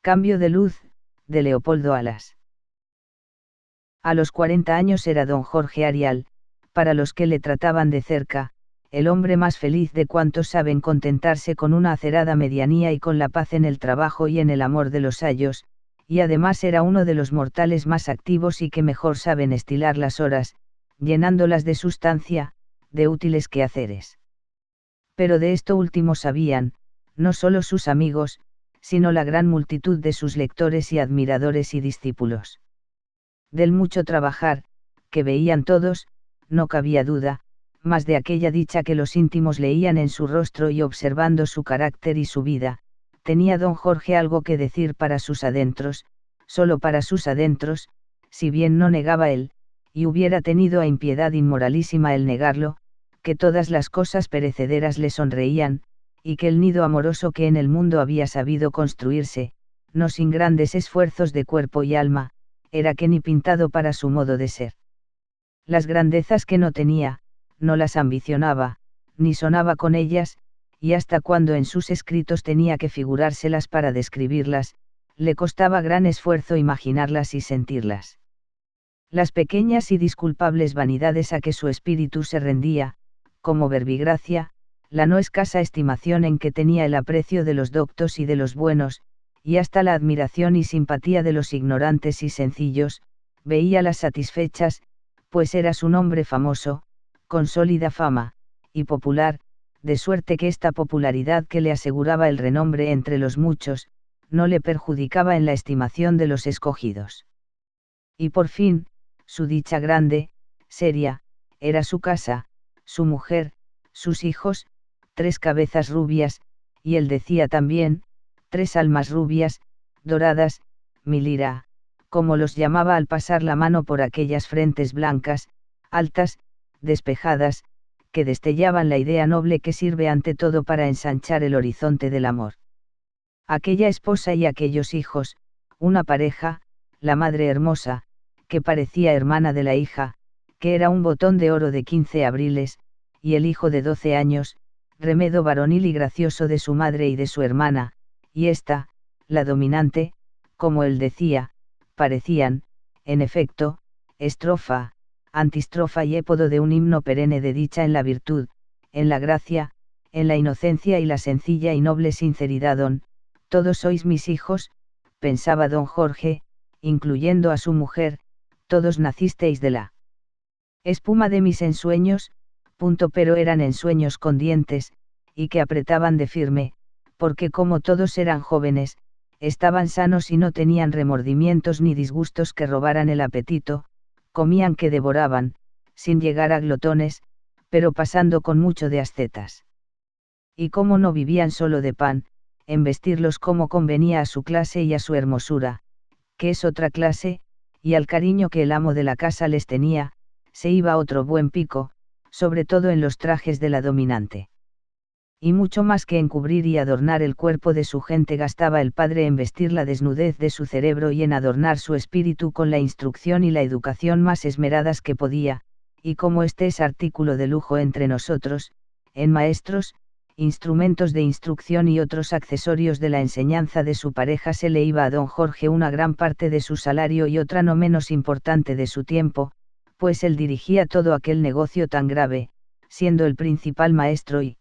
Cambio de luz, de Leopoldo Alas. A los 40 años era don Jorge Arial, para los que le trataban de cerca, el hombre más feliz de cuantos saben contentarse con una acerada medianía y con la paz en el trabajo y en el amor de los ayos, y además era uno de los mortales más activos y que mejor saben estilar las horas, llenándolas de sustancia, de útiles quehaceres. Pero de esto último sabían, no solo sus amigos, sino la gran multitud de sus lectores y admiradores y discípulos. Del mucho trabajar, que veían todos, no cabía duda, más de aquella dicha que los íntimos leían en su rostro y observando su carácter y su vida, tenía don Jorge algo que decir para sus adentros, solo para sus adentros, si bien no negaba él, y hubiera tenido a impiedad inmoralísima el negarlo, que todas las cosas perecederas le sonreían, y que el nido amoroso que en el mundo había sabido construirse, no sin grandes esfuerzos de cuerpo y alma, era que ni pintado para su modo de ser. Las grandezas que no tenía, no las ambicionaba, ni sonaba con ellas, y hasta cuando en sus escritos tenía que figurárselas para describirlas, le costaba gran esfuerzo imaginarlas y sentirlas. Las pequeñas y disculpables vanidades a que su espíritu se rendía, como verbigracia, la no escasa estimación en que tenía el aprecio de los doctos y de los buenos, y hasta la admiración y simpatía de los ignorantes y sencillos, veíalas satisfechas, pues era su nombre famoso, con sólida fama, y popular, de suerte que esta popularidad que le aseguraba el renombre entre los muchos, no le perjudicaba en la estimación de los escogidos. Y por fin, su dicha grande, seria, era su casa, su mujer, sus hijos, 3 cabezas rubias, y él decía también, 3 almas rubias, doradas, milira, como los llamaba al pasar la mano por aquellas frentes blancas, altas, despejadas, que destellaban la idea noble que sirve ante todo para ensanchar el horizonte del amor. Aquella esposa y aquellos hijos, una pareja, la madre hermosa, que parecía hermana de la hija, que era un botón de oro de 15 abriles, y el hijo de 12 años, remedo varonil y gracioso de su madre y de su hermana, y esta, la dominante, como él decía, parecían, en efecto, estrofa, antistrofa y épodo de un himno perenne de dicha en la virtud, en la gracia, en la inocencia y la sencilla y noble sinceridad. Todos sois mis hijos, pensaba don Jorge, incluyendo a su mujer, todos nacisteis de la espuma de mis ensueños, pero eran ensueños con dientes, y que apretaban de firme, porque como todos eran jóvenes, estaban sanos y no tenían remordimientos ni disgustos que robaran el apetito, comían que devoraban, sin llegar a glotones, pero pasando con mucho de ascetas. Y como no vivían solo de pan, en vestirlos como convenía a su clase y a su hermosura, que es otra clase, y al cariño que el amo de la casa les tenía, se iba otro buen pico, sobre todo en los trajes de la dominante. Y mucho más que en cubrir y adornar el cuerpo de su gente gastaba el padre en vestir la desnudez de su cerebro y en adornar su espíritu con la instrucción y la educación más esmeradas que podía, y como este es artículo de lujo entre nosotros, en maestros, instrumentos de instrucción y otros accesorios de la enseñanza de su pareja se le iba a don Jorge una gran parte de su salario y otra no menos importante de su tiempo, pues él dirigía todo aquel negocio tan grave, siendo el principal maestro y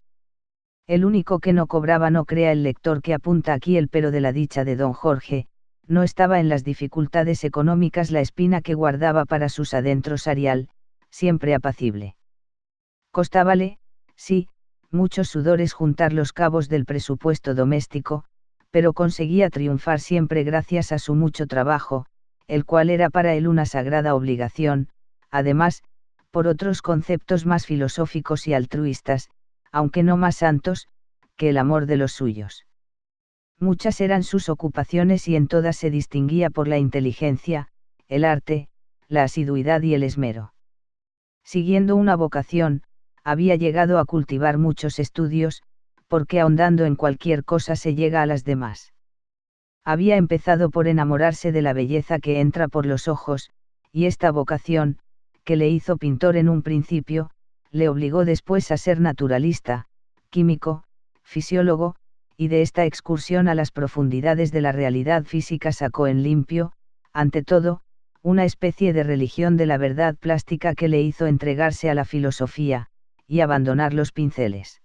el único que no cobraba. No crea el lector que apunta aquí el pero de la dicha de don Jorge, no estaba en las dificultades económicas la espina que guardaba para sus adentros Arial, siempre apacible. Costábale, sí, muchos sudores juntar los cabos del presupuesto doméstico, pero conseguía triunfar siempre gracias a su mucho trabajo, el cual era para él una sagrada obligación, además, por otros conceptos más filosóficos y altruistas, aunque no más santos, que el amor de los suyos. Muchas eran sus ocupaciones y en todas se distinguía por la inteligencia, el arte, la asiduidad y el esmero. Siguiendo una vocación, había llegado a cultivar muchos estudios, porque ahondando en cualquier cosa se llega a las demás. Había empezado por enamorarse de la belleza que entra por los ojos, y esta vocación, que le hizo pintor en un principio, le obligó después a ser naturalista, químico, fisiólogo, y de esta excursión a las profundidades de la realidad física sacó en limpio, ante todo, una especie de religión de la verdad plástica que le hizo entregarse a la filosofía, y abandonar los pinceles.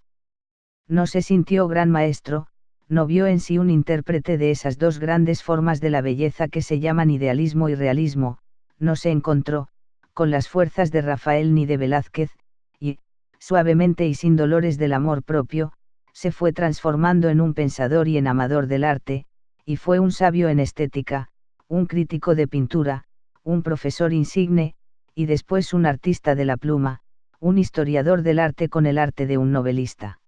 No se sintió gran maestro, no vio en sí un intérprete de esas dos grandes formas de la belleza que se llaman idealismo y realismo, no se encontró, con las fuerzas de Rafael ni de Velázquez, y, suavemente y sin dolores del amor propio, se fue transformando en un pensador y en amador del arte, y fue un sabio en estética, un crítico de pintura, un profesor insigne, y después un artista de la pluma, un historiador del arte con el arte de un novelista.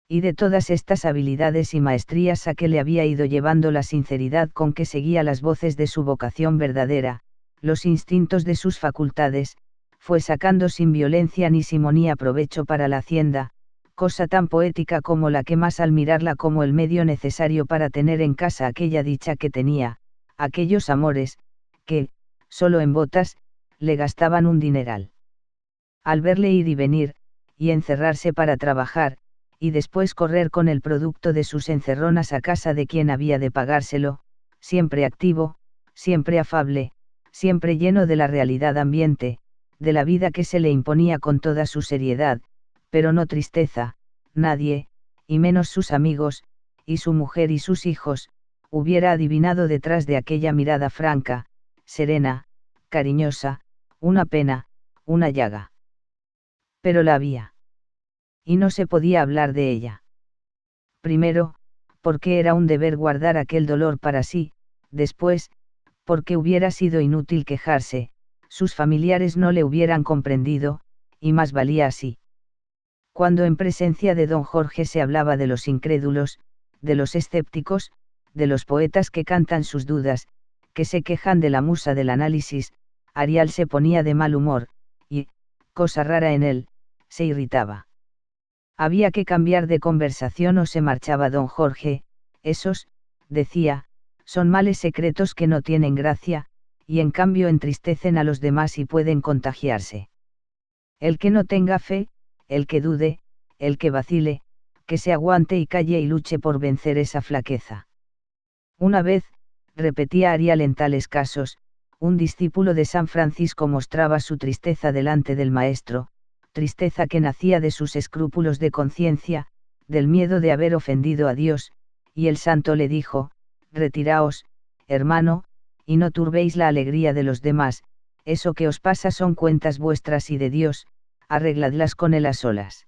Y de todas estas habilidades y maestrías a que le había ido llevando la sinceridad con que seguía las voces de su vocación verdadera, los instintos de sus facultades, fue sacando sin violencia ni simonía provecho para la hacienda, cosa tan poética como la que más al mirarla como el medio necesario para tener en casa aquella dicha que tenía, aquellos amores, que, solo en botas, le gastaban un dineral. Al verle ir y venir, y encerrarse para trabajar, y después correr con el producto de sus encerronas a casa de quien había de pagárselo, siempre activo, siempre afable, siempre lleno de la realidad ambiente, de la vida que se le imponía con toda su seriedad, pero no tristeza, nadie, y menos sus amigos, y su mujer y sus hijos, hubiera adivinado detrás de aquella mirada franca, serena, cariñosa, una pena, una llaga. Pero la había. Y no se podía hablar de ella. Primero, porque era un deber guardar aquel dolor para sí, después, porque hubiera sido inútil quejarse, sus familiares no le hubieran comprendido, y más valía así. Cuando en presencia de don Jorge se hablaba de los incrédulos, de los escépticos, de los poetas que cantan sus dudas, que se quejan de la musa del análisis, Arial se ponía de mal humor, y, cosa rara en él, se irritaba. Había que cambiar de conversación o se marchaba don Jorge, esos, decía, son males secretos que no tienen gracia, y en cambio entristecen a los demás y pueden contagiarse. El que no tenga fe, el que dude, el que vacile, que se aguante y calle y luche por vencer esa flaqueza. Una vez, repetía Arial en tales casos, un discípulo de San Francisco mostraba su tristeza delante del maestro, tristeza que nacía de sus escrúpulos de conciencia, del miedo de haber ofendido a Dios, y el santo le dijo, retiraos, hermano, y no turbéis la alegría de los demás, eso que os pasa son cuentas vuestras y de Dios, arregladlas con él a solas.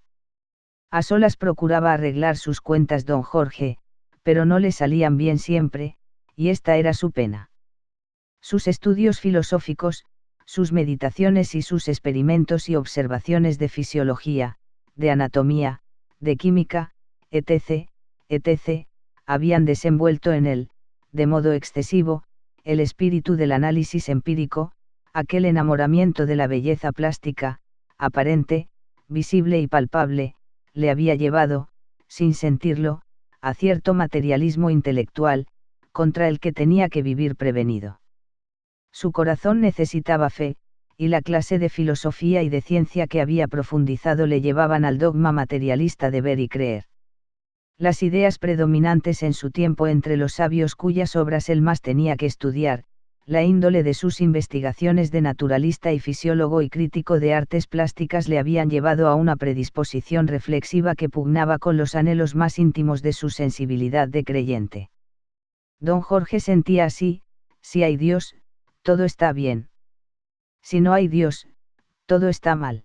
A solas procuraba arreglar sus cuentas don Jorge, pero no le salían bien siempre, y esta era su pena. Sus estudios filosóficos, sus meditaciones y sus experimentos y observaciones de fisiología, de anatomía, de química, etc., etc., habían desenvuelto en él, de modo excesivo, el espíritu del análisis empírico, aquel enamoramiento de la belleza plástica, aparente, visible y palpable, le había llevado, sin sentirlo, a cierto materialismo intelectual, contra el que tenía que vivir prevenido. Su corazón necesitaba fe, y la clase de filosofía y de ciencia que había profundizado le llevaban al dogma materialista de ver y creer. Las ideas predominantes en su tiempo entre los sabios cuyas obras él más tenía que estudiar, la índole de sus investigaciones de naturalista y fisiólogo y crítico de artes plásticas le habían llevado a una predisposición reflexiva que pugnaba con los anhelos más íntimos de su sensibilidad de creyente. Don Jorge sentía así, si hay Dios, todo está bien. Si no hay Dios, todo está mal.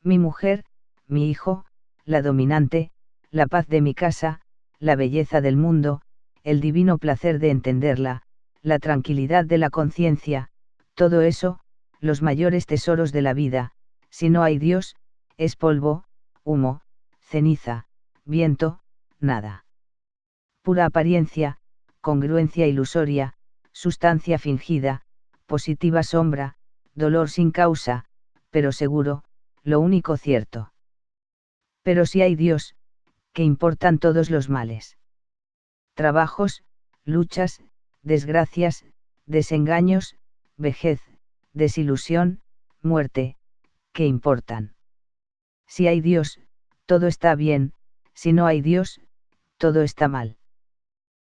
Mi mujer, mi hijo, la dominante, la paz de mi casa, la belleza del mundo, el divino placer de entenderla, la tranquilidad de la conciencia, todo eso, los mayores tesoros de la vida, si no hay Dios, es polvo, humo, ceniza, viento, nada. Pura apariencia, congruencia ilusoria, sustancia fingida, positiva sombra, dolor sin causa, pero seguro, lo único cierto. Pero si hay Dios, ¿qué importan todos los males? Trabajos, luchas, desgracias, desengaños, vejez, desilusión, muerte, ¿qué importan? Si hay Dios, todo está bien, si no hay Dios, todo está mal.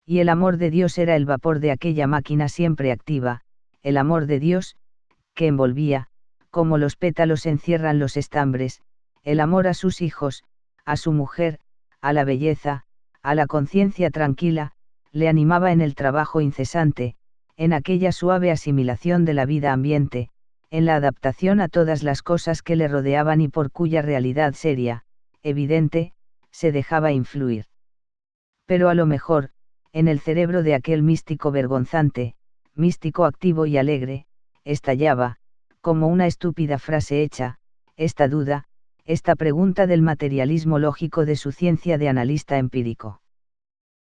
Y el amor de Dios era el vapor de aquella máquina siempre activa, el amor de Dios, que envolvía, como los pétalos encierran los estambres, el amor a sus hijos, a su mujer, a la belleza, a la conciencia tranquila, le animaba en el trabajo incesante, en aquella suave asimilación de la vida ambiente, en la adaptación a todas las cosas que le rodeaban y por cuya realidad seria, evidente, se dejaba influir. Pero a lo mejor, en el cerebro de aquel místico vergonzante, místico activo y alegre, estallaba, como una estúpida frase hecha, esta duda, esta pregunta del materialismo lógico de su ciencia de analista empírico.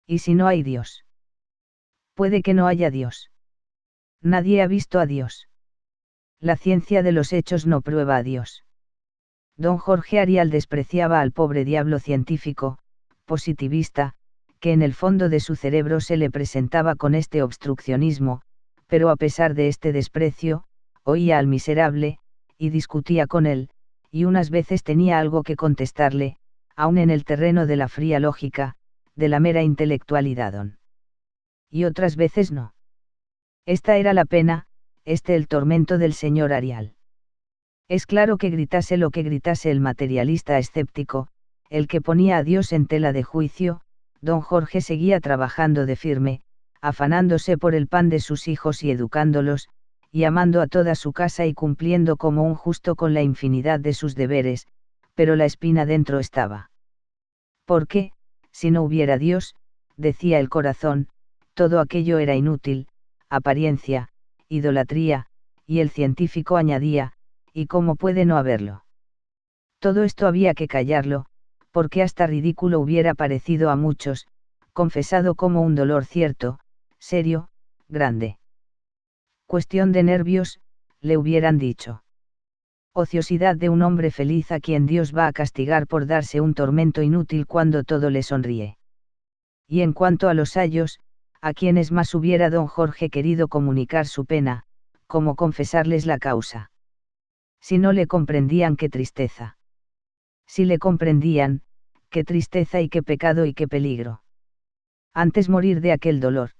¿Y si no hay Dios? Puede que no haya Dios. Nadie ha visto a Dios. La ciencia de los hechos no prueba a Dios. Don Jorge Arial despreciaba al pobre diablo científico, positivista, que en el fondo de su cerebro se le presentaba con este obstruccionismo, pero a pesar de este desprecio, oía al miserable, y discutía con él, y unas veces tenía algo que contestarle, aun en el terreno de la fría lógica, de la mera intelectualidad. Y otras veces no. Esta era la pena, el tormento del señor Arial. Es claro que gritase lo que gritase el materialista escéptico, el que ponía a Dios en tela de juicio, don Jorge seguía trabajando de firme, afanándose por el pan de sus hijos y educándolos, y amando a toda su casa y cumpliendo como un justo con la infinidad de sus deberes, pero la espina dentro estaba. Porque, si no hubiera Dios, decía el corazón, todo aquello era inútil, apariencia, idolatría, y el científico añadía, ¿y cómo puede no haberlo? Todo esto había que callarlo, porque hasta ridículo hubiera parecido a muchos, confesado como un dolor cierto, serio, grande. Cuestión de nervios, le hubieran dicho. Ociosidad de un hombre feliz a quien Dios va a castigar por darse un tormento inútil cuando todo le sonríe. Y en cuanto a los ayos, a quienes más hubiera don Jorge querido comunicar su pena, como confesarles la causa. Si no le comprendían, qué tristeza. Si le comprendían, qué tristeza y qué pecado y qué peligro. Antes morir de aquel dolor.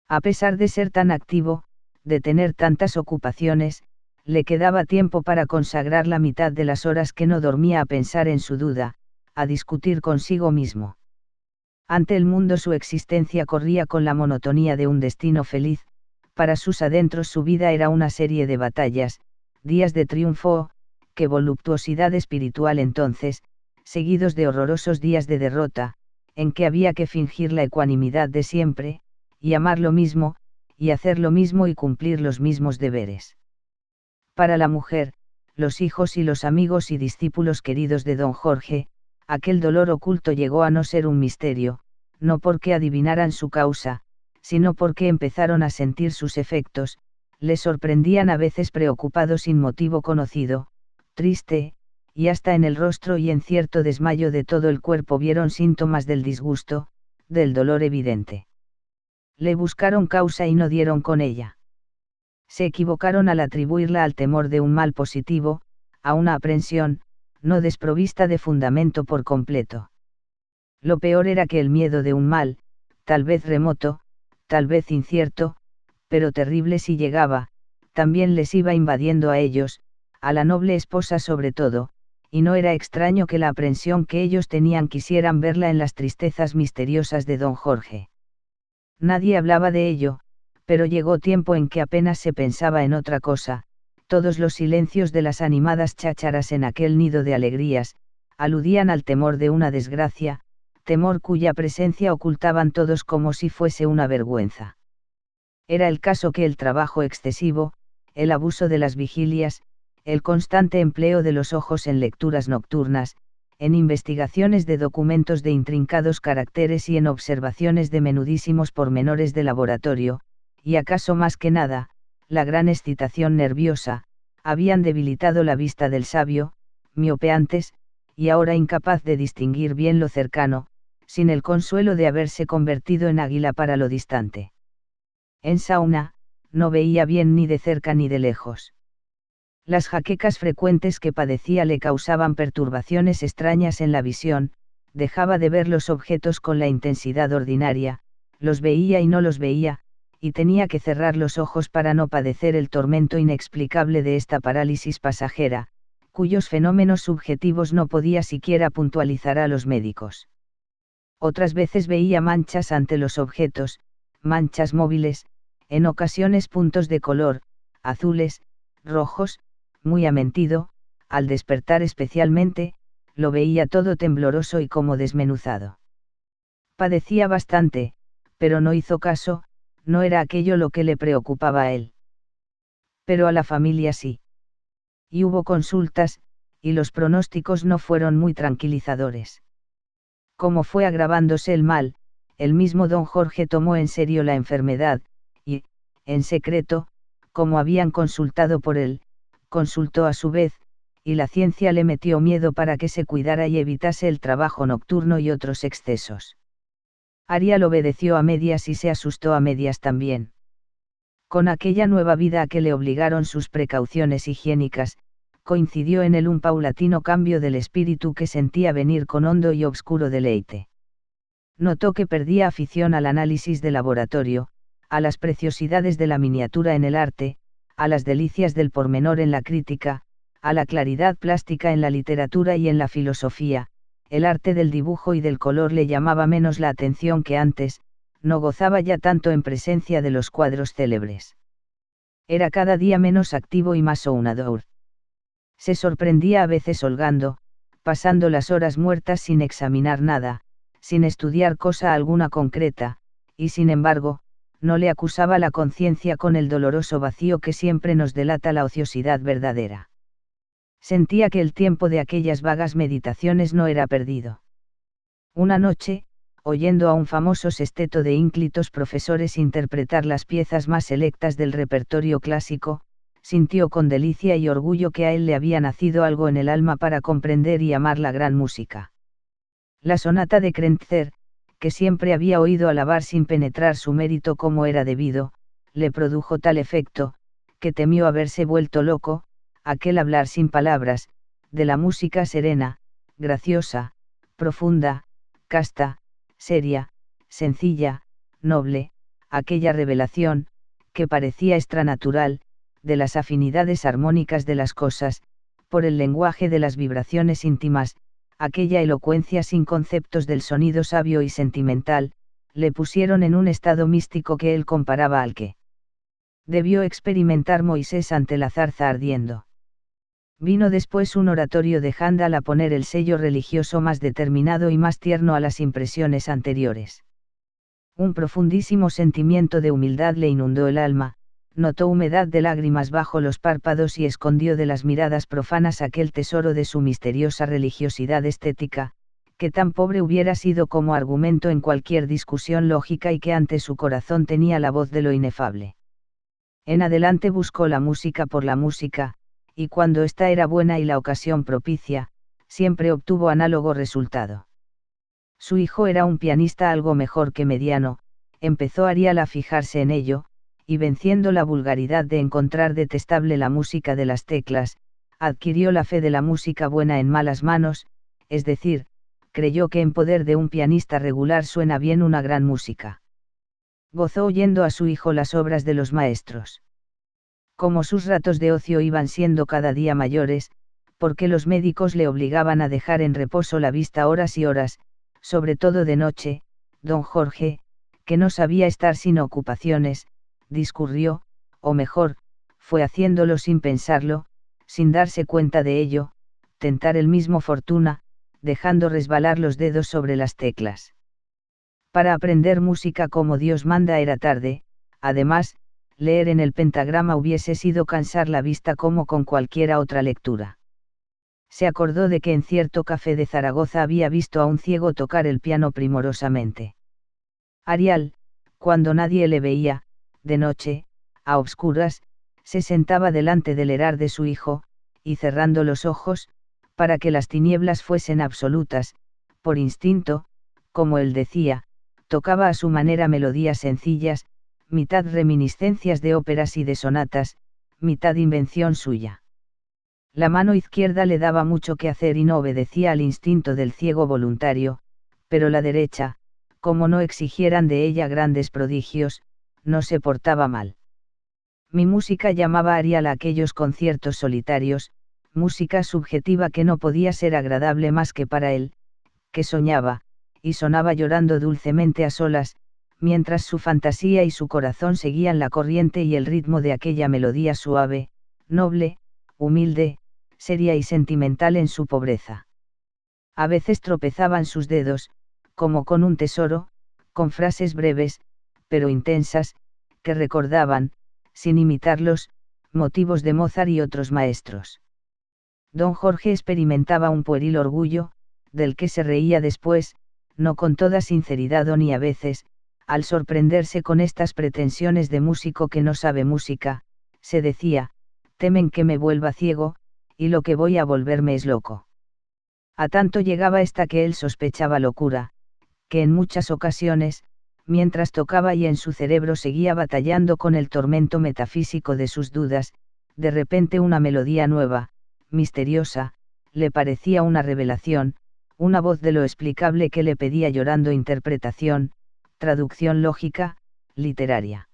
A pesar de ser tan activo, de tener tantas ocupaciones, le quedaba tiempo para consagrar la mitad de las horas que no dormía a pensar en su duda, a discutir consigo mismo. Ante el mundo su existencia corría con la monotonía de un destino feliz, para sus adentros su vida era una serie de batallas, días de triunfo, qué voluptuosidad espiritual entonces, seguidos de horrorosos días de derrota, en que había que fingir la ecuanimidad de siempre, y amar lo mismo, y hacer lo mismo y cumplir los mismos deberes. Para la mujer, los hijos y los amigos y discípulos queridos de don Jorge, aquel dolor oculto llegó a no ser un misterio, no porque adivinaran su causa, sino porque empezaron a sentir sus efectos, le sorprendían a veces preocupados sin motivo conocido, triste, y hasta en el rostro y en cierto desmayo de todo el cuerpo vieron síntomas del disgusto, del dolor evidente. Le buscaron causa y no dieron con ella. Se equivocaron al atribuirla al temor de un mal positivo, a una aprensión, no desprovista de fundamento por completo. Lo peor era que el miedo de un mal, tal vez remoto, tal vez incierto, pero terrible si llegaba, también les iba invadiendo a ellos, a la noble esposa sobre todo, y no era extraño que la aprensión que ellos tenían quisieran verla en las tristezas misteriosas de don Jorge. Nadie hablaba de ello, pero llegó tiempo en que apenas se pensaba en otra cosa, todos los silencios de las animadas chácharas en aquel nido de alegrías, aludían al temor de una desgracia, temor cuya presencia ocultaban todos como si fuese una vergüenza. Era el caso que el trabajo excesivo, el abuso de las vigilias, el constante empleo de los ojos en lecturas nocturnas, en investigaciones de documentos de intrincados caracteres y en observaciones de menudísimos pormenores de laboratorio, y acaso más que nada, la gran excitación nerviosa, habían debilitado la vista del sabio, miope antes, y ahora incapaz de distinguir bien lo cercano, sin el consuelo de haberse convertido en águila para lo distante. En Sauna, no veía bien ni de cerca ni de lejos. Las jaquecas frecuentes que padecía le causaban perturbaciones extrañas en la visión, dejaba de ver los objetos con la intensidad ordinaria, los veía y no los veía, y tenía que cerrar los ojos para no padecer el tormento inexplicable de esta parálisis pasajera, cuyos fenómenos subjetivos no podía siquiera puntualizar a los médicos. Otras veces veía manchas ante los objetos, manchas móviles, en ocasiones puntos de color, azules, rojos, muy a mentido, al despertar especialmente, lo veía todo tembloroso y como desmenuzado. Padecía bastante, pero no hizo caso, no era aquello lo que le preocupaba a él. Pero a la familia sí. Y hubo consultas, y los pronósticos no fueron muy tranquilizadores. Como fue agravándose el mal, el mismo don Jorge tomó en serio la enfermedad, y, en secreto, como habían consultado por él, consultó a su vez, y la ciencia le metió miedo para que se cuidara y evitase el trabajo nocturno y otros excesos. Arial obedeció a medias y se asustó a medias también. Con aquella nueva vida a que le obligaron sus precauciones higiénicas, coincidió en él un paulatino cambio del espíritu que sentía venir con hondo y obscuro deleite. Notó que perdía afición al análisis de laboratorio, a las preciosidades de la miniatura en el arte, a las delicias del pormenor en la crítica, a la claridad plástica en la literatura y en la filosofía. El arte del dibujo y del color le llamaba menos la atención que antes, no gozaba ya tanto en presencia de los cuadros célebres. Era cada día menos activo y más soñador. Se sorprendía a veces holgando, pasando las horas muertas sin examinar nada, sin estudiar cosa alguna concreta, y sin embargo, no le acusaba la conciencia con el doloroso vacío que siempre nos delata la ociosidad verdadera. Sentía que el tiempo de aquellas vagas meditaciones no era perdido. Una noche, oyendo a un famoso sexteto de ínclitos profesores interpretar las piezas más selectas del repertorio clásico, sintió con delicia y orgullo que a él le había nacido algo en el alma para comprender y amar la gran música. La sonata de Krenzer, que siempre había oído alabar sin penetrar su mérito como era debido, le produjo tal efecto, que temió haberse vuelto loco, aquel hablar sin palabras, de la música serena, graciosa, profunda, casta, seria, sencilla, noble, aquella revelación, que parecía extranatural, de las afinidades armónicas de las cosas, por el lenguaje de las vibraciones íntimas, aquella elocuencia sin conceptos del sonido sabio y sentimental, le pusieron en un estado místico que él comparaba al que debió experimentar Moisés ante la zarza ardiendo. Vino después un oratorio de Handel a poner el sello religioso más determinado y más tierno a las impresiones anteriores. Un profundísimo sentimiento de humildad le inundó el alma, notó humedad de lágrimas bajo los párpados y escondió de las miradas profanas aquel tesoro de su misteriosa religiosidad estética, que tan pobre hubiera sido como argumento en cualquier discusión lógica y que ante su corazón tenía la voz de lo inefable. En adelante buscó la música por la música, y cuando ésta era buena y la ocasión propicia, siempre obtuvo análogo resultado. Su hijo era un pianista algo mejor que mediano, empezó Arial a fijarse en ello, y venciendo la vulgaridad de encontrar detestable la música de las teclas, adquirió la fe de la música buena en malas manos, es decir, creyó que en poder de un pianista regular suena bien una gran música. Gozó oyendo a su hijo las obras de los maestros. Como sus ratos de ocio iban siendo cada día mayores, porque los médicos le obligaban a dejar en reposo la vista horas y horas, sobre todo de noche, don Jorge, que no sabía estar sin ocupaciones, discurrió, o mejor, fue haciéndolo sin pensarlo, sin darse cuenta de ello, tentar el mismo fortuna, dejando resbalar los dedos sobre las teclas. Para aprender música como Dios manda era tarde, además, leer en el pentagrama hubiese sido cansar la vista como con cualquiera otra lectura. Se acordó de que en cierto café de Zaragoza había visto a un ciego tocar el piano primorosamente. Arial, cuando nadie le veía, de noche, a obscuras, se sentaba delante del erar de su hijo, y cerrando los ojos, para que las tinieblas fuesen absolutas, por instinto, como él decía, tocaba a su manera melodías sencillas, mitad reminiscencias de óperas y de sonatas, mitad invención suya. La mano izquierda le daba mucho que hacer y no obedecía al instinto del ciego voluntario, pero la derecha, como no exigieran de ella grandes prodigios, no se portaba mal. Mi música llamaba a Arial a aquellos conciertos solitarios, música subjetiva que no podía ser agradable más que para él, que soñaba, y sonaba llorando dulcemente a solas, mientras su fantasía y su corazón seguían la corriente y el ritmo de aquella melodía suave, noble, humilde, seria y sentimental en su pobreza. A veces tropezaban sus dedos, como con un tesoro, con frases breves, pero intensas, que recordaban, sin imitarlos, motivos de Mozart y otros maestros. Don Jorge experimentaba un pueril orgullo, del que se reía después, no con toda sinceridad o ni a veces, al sorprenderse con estas pretensiones de músico que no sabe música, se decía, temen que me vuelva ciego, y lo que voy a volverme es loco. A tanto llegaba esta que él sospechaba locura, que en muchas ocasiones, mientras tocaba y en su cerebro seguía batallando con el tormento metafísico de sus dudas, de repente una melodía nueva, misteriosa, le parecía una revelación, una voz de lo explicable que le pedía llorando interpretación, traducción lógica, literaria.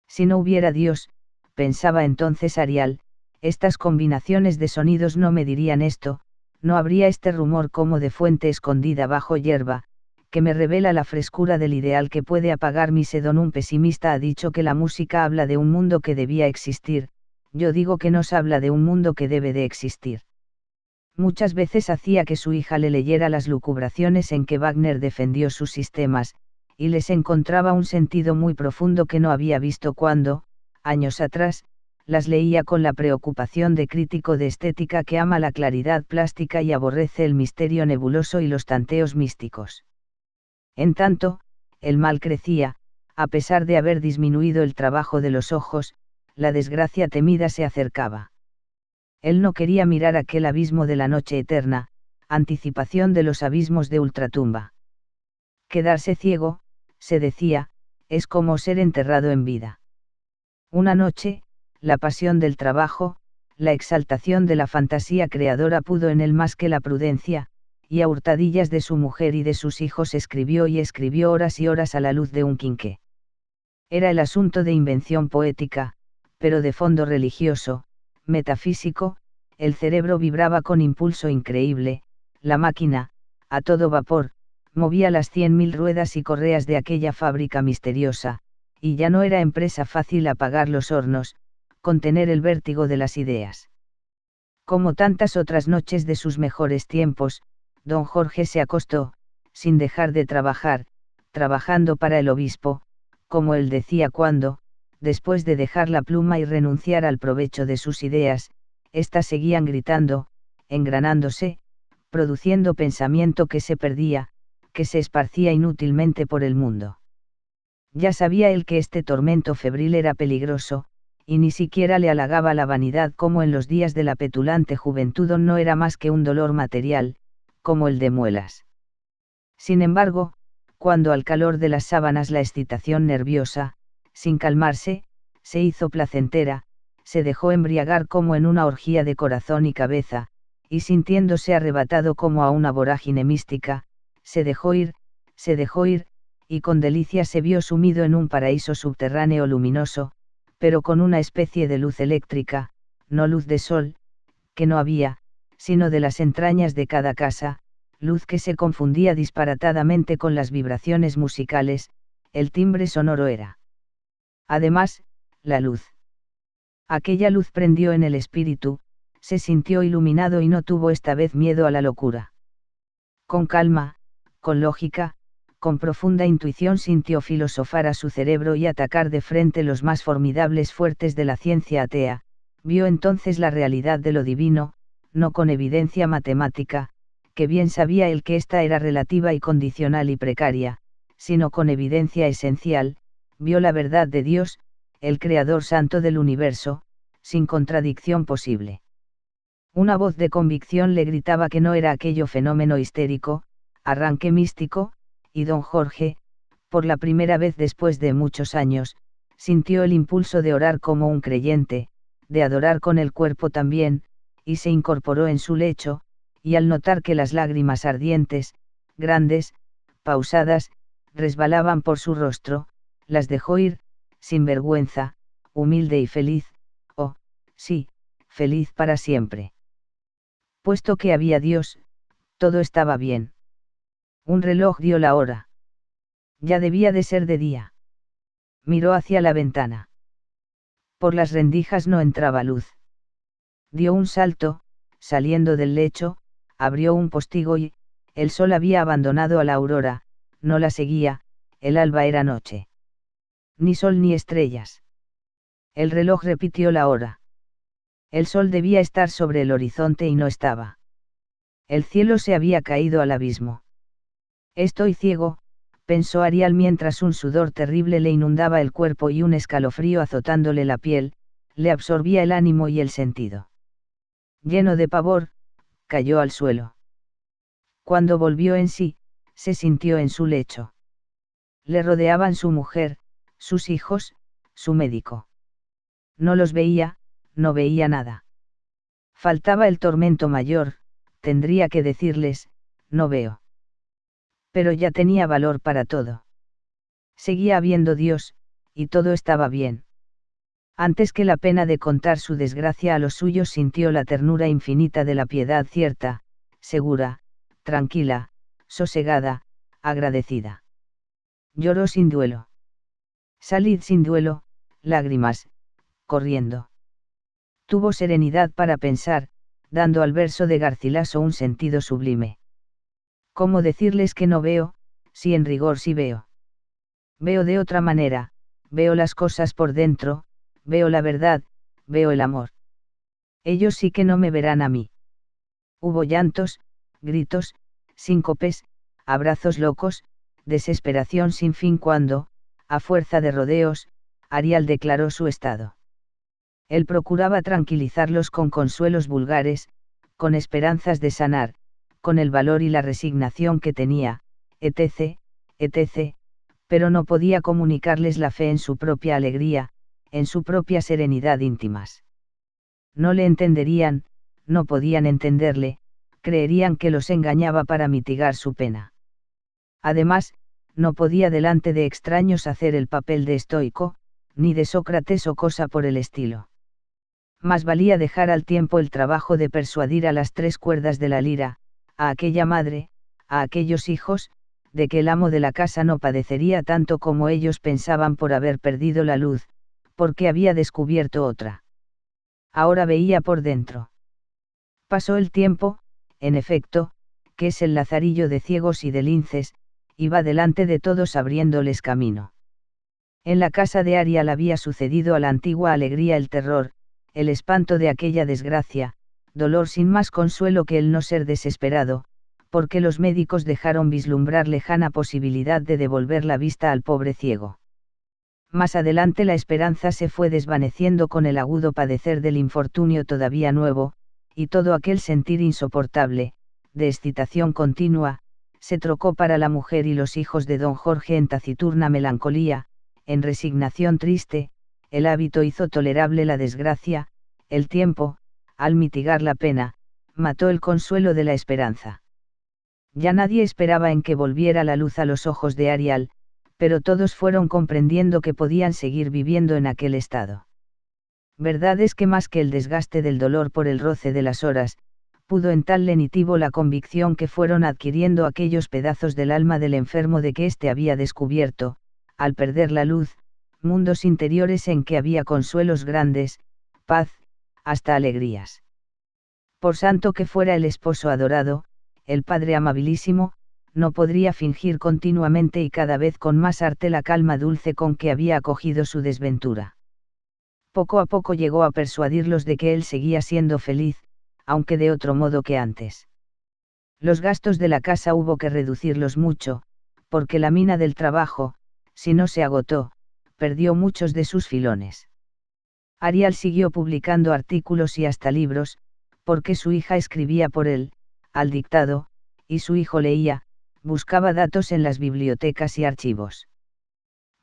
Si no hubiera Dios, pensaba entonces Arial, estas combinaciones de sonidos no me dirían esto, no habría este rumor como de fuente escondida bajo hierba, que me revela la frescura del ideal que puede apagar mi sed. Un pesimista ha dicho que la música habla de un mundo que debía existir, yo digo que nos habla de un mundo que debe de existir. Muchas veces hacía que su hija le leyera las lucubraciones en que Wagner defendió sus sistemas, y les encontraba un sentido muy profundo que no había visto cuando, años atrás, las leía con la preocupación de crítico de estética que ama la claridad plástica y aborrece el misterio nebuloso y los tanteos místicos. En tanto, el mal crecía, a pesar de haber disminuido el trabajo de los ojos, la desgracia temida se acercaba. Él no quería mirar aquel abismo de la noche eterna, anticipación de los abismos de ultratumba. Quedarse ciego, se decía, es como ser enterrado en vida. Una noche, la pasión del trabajo, la exaltación de la fantasía creadora pudo en él más que la prudencia, y a hurtadillas de su mujer y de sus hijos escribió y escribió horas y horas a la luz de un quinqué. Era el asunto de invención poética, pero de fondo religioso, metafísico, el cerebro vibraba con impulso increíble, la máquina, a todo vapor, movía las 100.000 ruedas y correas de aquella fábrica misteriosa, y ya no era empresa fácil apagar los hornos, contener el vértigo de las ideas. Como tantas otras noches de sus mejores tiempos, don Jorge se acostó, sin dejar de trabajar, trabajando para el obispo, como él decía cuando, después de dejar la pluma y renunciar al provecho de sus ideas, éstas seguían gritando, engranándose, produciendo pensamiento que se perdía, que se esparcía inútilmente por el mundo. Ya sabía él que este tormento febril era peligroso, y ni siquiera le halagaba la vanidad como en los días de la petulante juventud no era más que un dolor material, como el de muelas. Sin embargo, cuando al calor de las sábanas la excitación nerviosa, sin calmarse, se hizo placentera, se dejó embriagar como en una orgía de corazón y cabeza, y sintiéndose arrebatado como a una vorágine mística, se dejó ir, y con delicia se vio sumido en un paraíso subterráneo luminoso, pero con una especie de luz eléctrica, no luz de sol, que no había, sino de las entrañas de cada casa, luz que se confundía disparatadamente con las vibraciones musicales, el timbre sonoro era. Además, la luz. Aquella luz prendió en el espíritu, se sintió iluminado y no tuvo esta vez miedo a la locura. Con calma, con lógica, con profunda intuición sintió filosofar a su cerebro y atacar de frente los más formidables fuertes de la ciencia atea, vio entonces la realidad de lo divino, no con evidencia matemática, que bien sabía él que ésta era relativa y condicional y precaria, sino con evidencia esencial, vio la verdad de Dios, el Creador Santo del universo, sin contradicción posible. Una voz de convicción le gritaba que no era aquello fenómeno histérico, arranque místico, y don Jorge, por la primera vez después de muchos años, sintió el impulso de orar como un creyente, de adorar con el cuerpo también, y se incorporó en su lecho, y al notar que las lágrimas ardientes, grandes, pausadas, resbalaban por su rostro, las dejó ir, sin vergüenza, humilde y feliz, oh, sí, feliz para siempre. Puesto que había Dios, todo estaba bien. Un reloj dio la hora. Ya debía de ser de día. Miró hacia la ventana. Por las rendijas no entraba luz. Dio un salto, saliendo del lecho, abrió un postigo y, el sol había abandonado a la aurora, no la seguía, el alba era noche. Ni sol ni estrellas. El reloj repitió la hora. El sol debía estar sobre el horizonte y no estaba. El cielo se había caído al abismo. Estoy ciego, pensó Arial mientras un sudor terrible le inundaba el cuerpo y un escalofrío azotándole la piel, le absorbía el ánimo y el sentido. Lleno de pavor, cayó al suelo. Cuando volvió en sí, se sintió en su lecho. Le rodeaban su mujer, sus hijos, su médico. No los veía, no veía nada. Faltaba el tormento mayor, tendría que decirles, no veo. Pero ya tenía valor para todo. Seguía habiendo Dios, y todo estaba bien. Antes que la pena de contar su desgracia a los suyos sintió la ternura infinita de la piedad cierta, segura, tranquila, sosegada, agradecida. Lloró sin duelo. Salid sin duelo, lágrimas, corriendo. Tuvo serenidad para pensar, dando al verso de Garcilaso un sentido sublime. ¿Cómo decirles que no veo, si en rigor sí veo? Veo de otra manera, veo las cosas por dentro, veo la verdad, veo el amor. Ellos sí que no me verán a mí. Hubo llantos, gritos, síncopes, abrazos locos, desesperación sin fin cuando, a fuerza de rodeos, Arial declaró su estado. Él procuraba tranquilizarlos con consuelos vulgares, con esperanzas de sanar, con el valor y la resignación que tenía, etc., etc., pero no podía comunicarles la fe en su propia alegría, en su propia serenidad íntimas. No le entenderían, no podían entenderle, creerían que los engañaba para mitigar su pena. Además, no podía delante de extraños hacer el papel de estoico, ni de Sócrates o cosa por el estilo. Más valía dejar al tiempo el trabajo de persuadir a las tres cuerdas de la lira, a aquella madre, a aquellos hijos, de que el amo de la casa no padecería tanto como ellos pensaban por haber perdido la luz, porque había descubierto otra. Ahora veía por dentro. Pasó el tiempo, en efecto, que es el lazarillo de ciegos y de linces, iba delante de todos abriéndoles camino. En la casa de Arial había sucedido a la antigua alegría el terror, el espanto de aquella desgracia, dolor sin más consuelo que el no ser desesperado, porque los médicos dejaron vislumbrar lejana posibilidad de devolver la vista al pobre ciego. Más adelante la esperanza se fue desvaneciendo con el agudo padecer del infortunio todavía nuevo, y todo aquel sentir insoportable, de excitación continua, se trocó para la mujer y los hijos de don Jorge en taciturna melancolía, en resignación triste. El hábito hizo tolerable la desgracia, el tiempo, al mitigar la pena, mató el consuelo de la esperanza. Ya nadie esperaba en que volviera la luz a los ojos de Arial, pero todos fueron comprendiendo que podían seguir viviendo en aquel estado. Verdad es que más que el desgaste del dolor por el roce de las horas, pudo en tal lenitivo la convicción que fueron adquiriendo aquellos pedazos del alma del enfermo de que éste había descubierto, al perder la luz, mundos interiores en que había consuelos grandes, paz, hasta alegrías. Por santo que fuera el esposo adorado, el Padre amabilísimo, no podría fingir continuamente y cada vez con más arte la calma dulce con que había acogido su desventura. Poco a poco llegó a persuadirlos de que él seguía siendo feliz, aunque de otro modo que antes. Los gastos de la casa hubo que reducirlos mucho, porque la mina del trabajo, si no se agotó, perdió muchos de sus filones. Arial siguió publicando artículos y hasta libros, porque su hija escribía por él, al dictado, y su hijo leía, buscaba datos en las bibliotecas y archivos.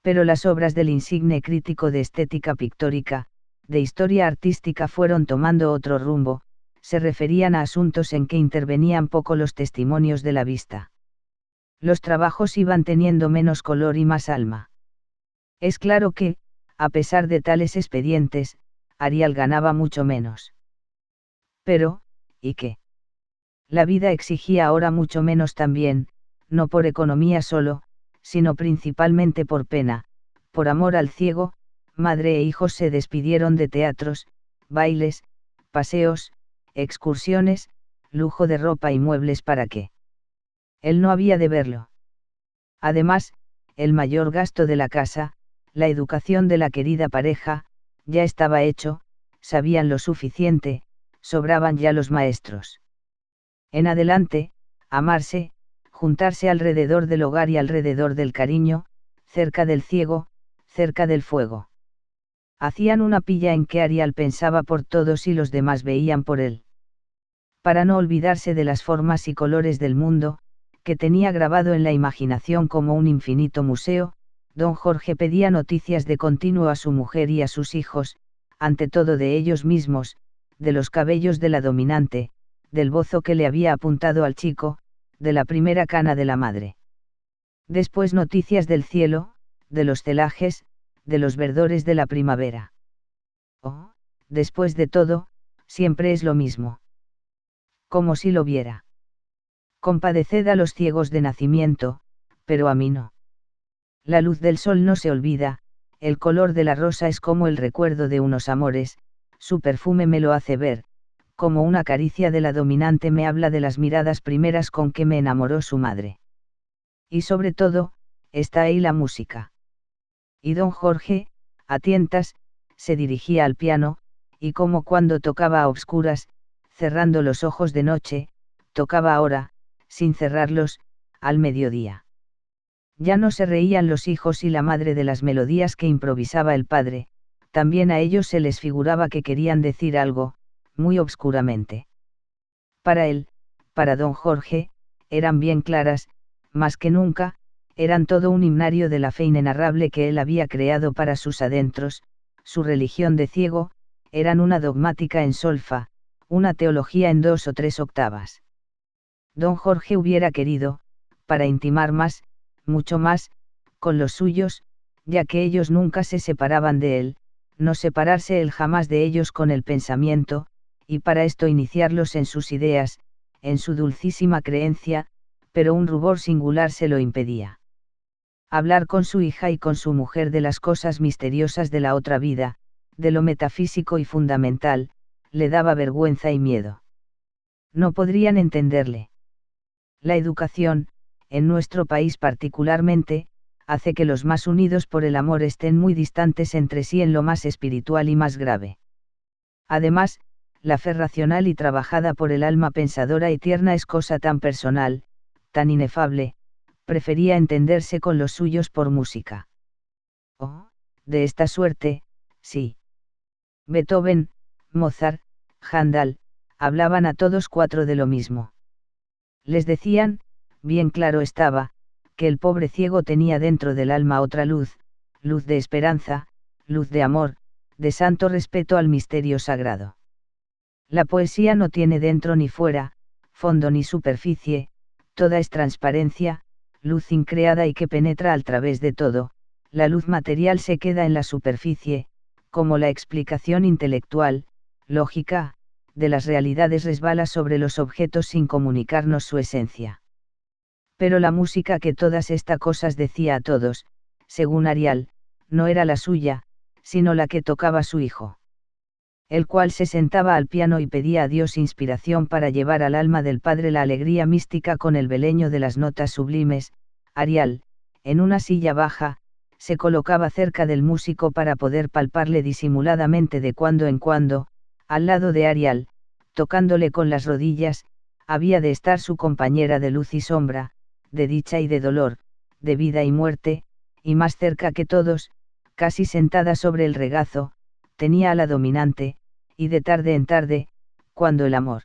Pero las obras del insigne crítico de estética pictórica, de historia artística fueron tomando otro rumbo, se referían a asuntos en que intervenían poco los testimonios de la vista. Los trabajos iban teniendo menos color y más alma. Es claro que, a pesar de tales expedientes, Arial ganaba mucho menos. Pero, ¿y qué? La vida exigía ahora mucho menos también, no por economía solo, sino principalmente por pena, por amor al ciego. Madre e hijos se despidieron de teatros, bailes, paseos, excursiones, lujo de ropa y muebles para qué. Él no había de verlo. Además, el mayor gasto de la casa, la educación de la querida pareja, ya estaba hecho, sabían lo suficiente, sobraban ya los maestros. En adelante, amarse, juntarse alrededor del hogar y alrededor del cariño, cerca del ciego, cerca del fuego. Hacían una pilla en que Arial pensaba por todos y los demás veían por él. Para no olvidarse de las formas y colores del mundo, que tenía grabado en la imaginación como un infinito museo, don Jorge pedía noticias de continuo a su mujer y a sus hijos, ante todo de ellos mismos, de los cabellos de la dominante, del bozo que le había apuntado al chico, de la primera cana de la madre. Después noticias del cielo, de los celajes, de los verdores de la primavera. Oh, después de todo, siempre es lo mismo. Como si lo viera. Compadeced a los ciegos de nacimiento, pero a mí no. La luz del sol no se olvida, el color de la rosa es como el recuerdo de unos amores, su perfume me lo hace ver, como una caricia de la dominante me habla de las miradas primeras con que me enamoró su madre. Y sobre todo, está ahí la música. Y don Jorge, a tientas, se dirigía al piano, y como cuando tocaba a obscuras, cerrando los ojos de noche, tocaba ahora, sin cerrarlos, al mediodía. Ya no se reían los hijos y la madre de las melodías que improvisaba el padre, también a ellos se les figuraba que querían decir algo, muy obscuramente. Para él, para don Jorge, eran bien claras, más que nunca, eran todo un himnario de la fe inenarrable que él había creado para sus adentros, su religión de ciego, eran una dogmática en solfa, una teología en 2 o 3 octavas. Don Jorge hubiera querido, para intimar más, mucho más, con los suyos, ya que ellos nunca se separaban de él, no separarse él jamás de ellos con el pensamiento, y para esto iniciarlos en sus ideas, en su dulcísima creencia, pero un rubor singular se lo impedía. Hablar con su hija y con su mujer de las cosas misteriosas de la otra vida, de lo metafísico y fundamental, le daba vergüenza y miedo. No podrían entenderle. La educación, en nuestro país particularmente, hace que los más unidos por el amor estén muy distantes entre sí en lo más espiritual y más grave. Además, la fe racional y trabajada por el alma pensadora y tierna es cosa tan personal, tan inefable, prefería entenderse con los suyos por música. Oh, de esta suerte, sí. Beethoven, Mozart, Handel, hablaban a todos 4 de lo mismo. Les decían, bien claro estaba, que el pobre ciego tenía dentro del alma otra luz, luz de esperanza, luz de amor, de santo respeto al misterio sagrado. La poesía no tiene dentro ni fuera, fondo ni superficie, toda es transparencia, luz increada y que penetra al través de todo, la luz material se queda en la superficie, como la explicación intelectual, lógica, de las realidades resbala sobre los objetos sin comunicarnos su esencia. Pero la música que todas estas cosas decía a todos, según Arial, no era la suya, sino la que tocaba su hijo. El cual se sentaba al piano y pedía a Dios inspiración para llevar al alma del padre la alegría mística con el beleño de las notas sublimes. Arial, en una silla baja, se colocaba cerca del músico para poder palparle disimuladamente de cuando en cuando, al lado de Arial, tocándole con las rodillas, había de estar su compañera de luz y sombra, de dicha y de dolor, de vida y muerte, y más cerca que todos, casi sentada sobre el regazo, tenía a la dominante, y de tarde en tarde, cuando el amor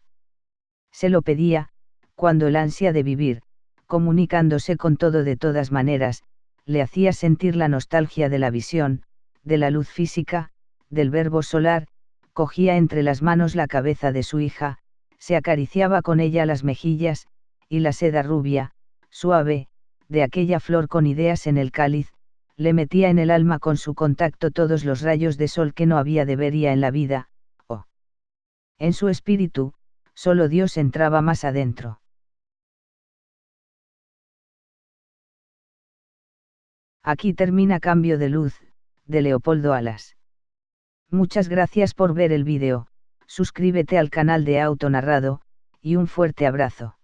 se lo pedía, cuando el ansia de vivir, comunicándose con todo de todas maneras, le hacía sentir la nostalgia de la visión, de la luz física, del verbo solar, cogía entre las manos la cabeza de su hija, se acariciaba con ella las mejillas, y la seda rubia, suave, de aquella flor con ideas en el cáliz, le metía en el alma con su contacto todos los rayos de sol que no había de vería en la vida, o en su espíritu, solo Dios entraba más adentro. Aquí termina Cambio de luz, de Leopoldo Alas. Muchas gracias por ver el vídeo, suscríbete al canal de Autonarrado, y un fuerte abrazo.